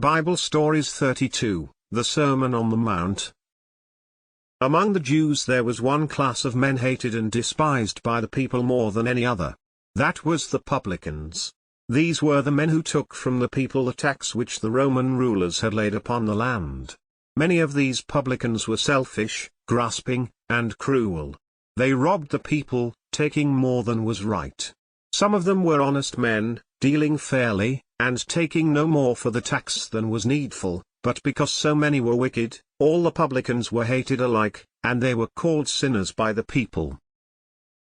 Bible Stories 32, The Sermon on the Mount. Among the Jews there was one class of men hated and despised by the people more than any other. That was the publicans. These were the men who took from the people the tax which the Roman rulers had laid upon the land. Many of these publicans were selfish, grasping, and cruel. They robbed the people, taking more than was right. Some of them were honest men, dealing fairly, and taking no more for the tax than was needful, but because so many were wicked, all the publicans were hated alike, and they were called sinners by the people.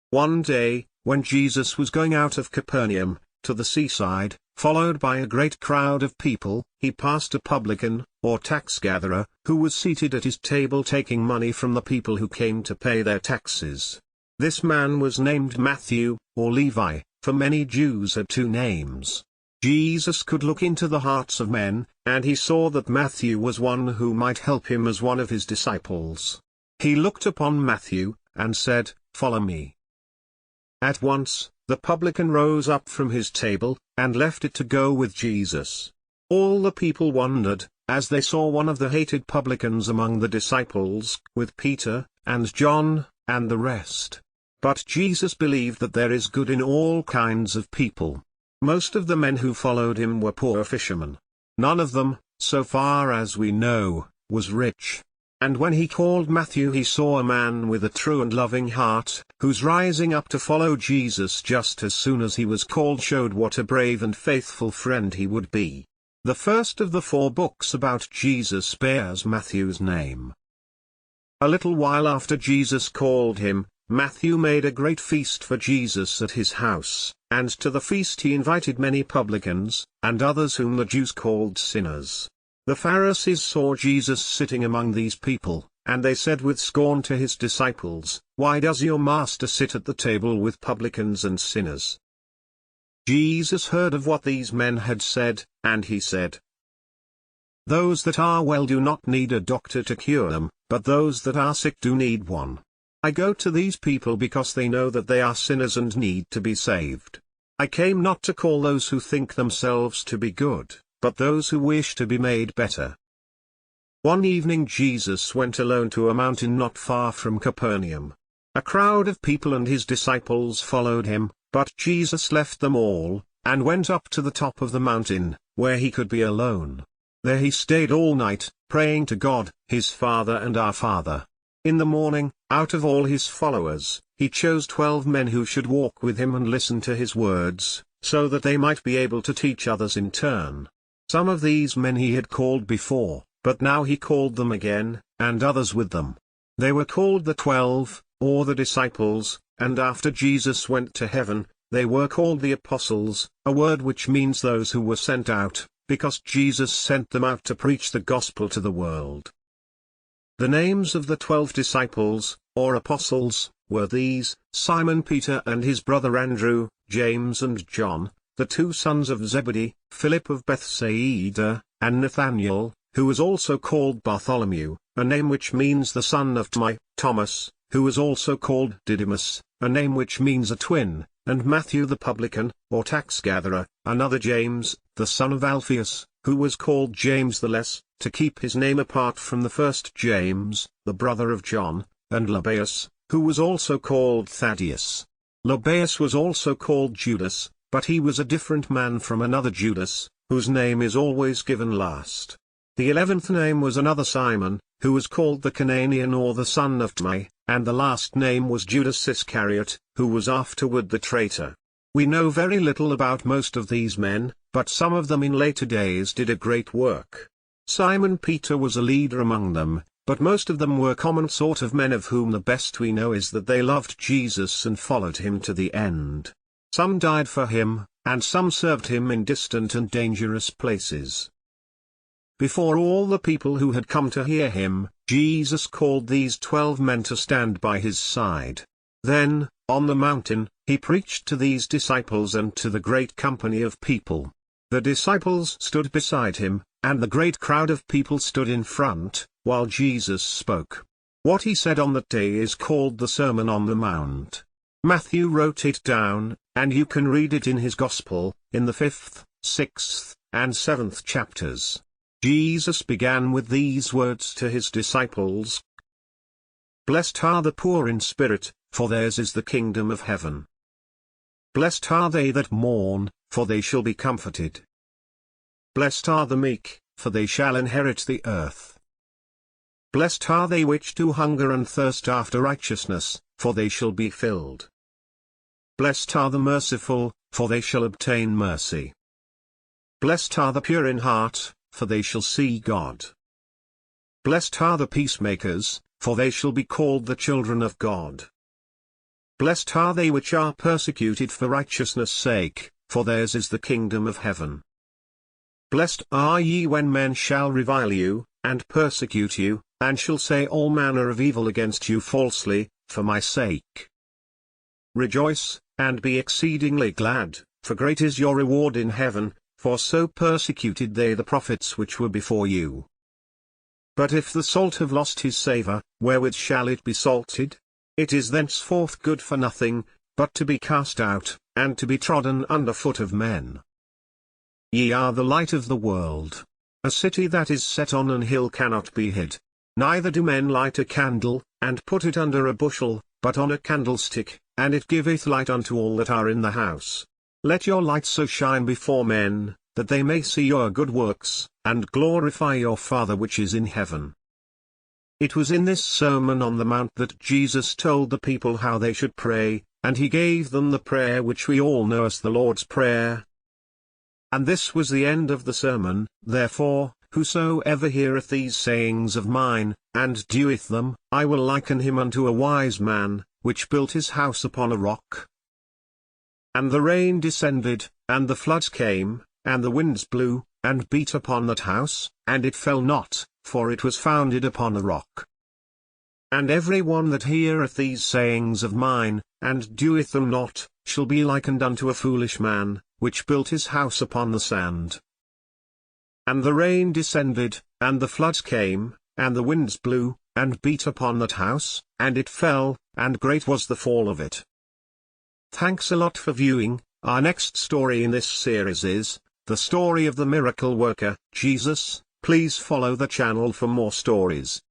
One day, when Jesus was going out of Capernaum, to the seaside, followed by a great crowd of people, he passed a publican, or tax-gatherer, who was seated at his table taking money from the people who came to pay their taxes. This man was named Matthew, or Levi, for many Jews had two names. Jesus could look into the hearts of men, and he saw that Matthew was one who might help him as one of his disciples. He looked upon Matthew, and said, "Follow me." At once, the publican rose up from his table, and left it to go with Jesus. All the people wondered, as they saw one of the hated publicans among the disciples, with Peter, and John, and the rest. But Jesus believed that there is good in all kinds of people. Most of the men who followed him were poor fishermen. None of them, so far as we know, was rich. And when he called Matthew, he saw a man with a true and loving heart, whose rising up to follow Jesus just as soon as he was called showed what a brave and faithful friend he would be. The first of the 4 books about Jesus bears Matthew's name. A little while after Jesus called him, Matthew made a great feast for Jesus at his house, and to the feast he invited many publicans, and others whom the Jews called sinners. The Pharisees saw Jesus sitting among these people, and they said with scorn to his disciples, "Why does your master sit at the table with publicans and sinners?" Jesus heard of what these men had said, and he said, "Those that are well do not need a doctor to cure them, but those that are sick do need one. I go to these people because they know that they are sinners and need to be saved. I came not to call those who think themselves to be good, but those who wish to be made better." One evening Jesus went alone to a mountain not far from Capernaum. A crowd of people and his disciples followed him, but Jesus left them all, and went up to the top of the mountain, where he could be alone. There he stayed all night, praying to God, his Father and our Father. In the morning, out of all his followers, he chose 12 men who should walk with him and listen to his words, so that they might be able to teach others in turn. Some of these men he had called before, but now he called them again, and others with them. They were called the 12, or the disciples, and after Jesus went to heaven, they were called the apostles, a word which means those who were sent out, because Jesus sent them out to preach the gospel to the world. The names of the 12 disciples, or apostles, were these: Simon Peter and his brother Andrew, James and John, the 2 sons of Zebedee, Philip of Bethsaida, and Nathanael, who was also called Bartholomew, a name which means the son of Timothy, Thomas, who was also called Didymus, a name which means a twin, and Matthew the publican, or tax-gatherer, another James, the son of Alphaeus, who was called James the Less, to keep his name apart from the first James, the brother of John, and Lebbaeus, who was also called Thaddeus. Lebbaeus was also called Judas, but he was a different man from another Judas, whose name is always given last. The 11th name was another Simon, who was called the Cananaean or the son of Timei, and the last name was Judas Iscariot, who was afterward the traitor. We know very little about most of these men, but some of them in later days did a great work. Simon Peter was a leader among them, but most of them were common sort of men of whom the best we know is that they loved Jesus and followed him to the end. Some died for him, and some served him in distant and dangerous places. Before all the people who had come to hear him, Jesus called these 12 men to stand by his side. Then, on the mountain, he preached to these disciples and to the great company of people. The disciples stood beside him, and the great crowd of people stood in front, while Jesus spoke. What he said on that day is called the Sermon on the Mount. Matthew wrote it down, and you can read it in his Gospel, in the 5th, 6th, and 7th chapters. Jesus began with these words to his disciples: "Blessed are the poor in spirit, for theirs is the kingdom of heaven. Blessed are they that mourn, for they shall be comforted. Blessed are the meek, for they shall inherit the earth. Blessed are they which do hunger and thirst after righteousness, for they shall be filled. Blessed are the merciful, for they shall obtain mercy. Blessed are the pure in heart, for they shall see God. Blessed are the peacemakers, for they shall be called the children of God. Blessed are they which are persecuted for righteousness' sake, for theirs is the kingdom of heaven. Blessed are ye when men shall revile you, and persecute you, and shall say all manner of evil against you falsely, for my sake. Rejoice, and be exceedingly glad, for great is your reward in heaven, for so persecuted they the prophets which were before you. But if the salt have lost his savour, wherewith shall it be salted? It is thenceforth good for nothing, but to be cast out, and to be trodden under foot of men. Ye are the light of the world. A city that is set on an hill cannot be hid. Neither do men light a candle, and put it under a bushel, but on a candlestick, and it giveth light unto all that are in the house. Let your light so shine before men, that they may see your good works, and glorify your Father which is in heaven." It was in this Sermon on the Mount that Jesus told the people how they should pray, and he gave them the prayer which we all know as the Lord's Prayer. And this was the end of the sermon. Therefore, whosoever heareth these sayings of mine, and doeth them, I will liken him unto a wise man, which built his house upon a rock. And the rain descended, and the floods came, and the winds blew, and beat upon that house, and it fell not, for it was founded upon a rock. And every one that heareth these sayings of mine, and doeth them not, shall be likened unto a foolish man, which built his house upon the sand. And the rain descended, and the floods came, and the winds blew, and beat upon that house, and it fell, and great was the fall of it. Thanks a lot for viewing. Our next story in this series is the story of the miracle worker, Jesus. Please follow the channel for more stories.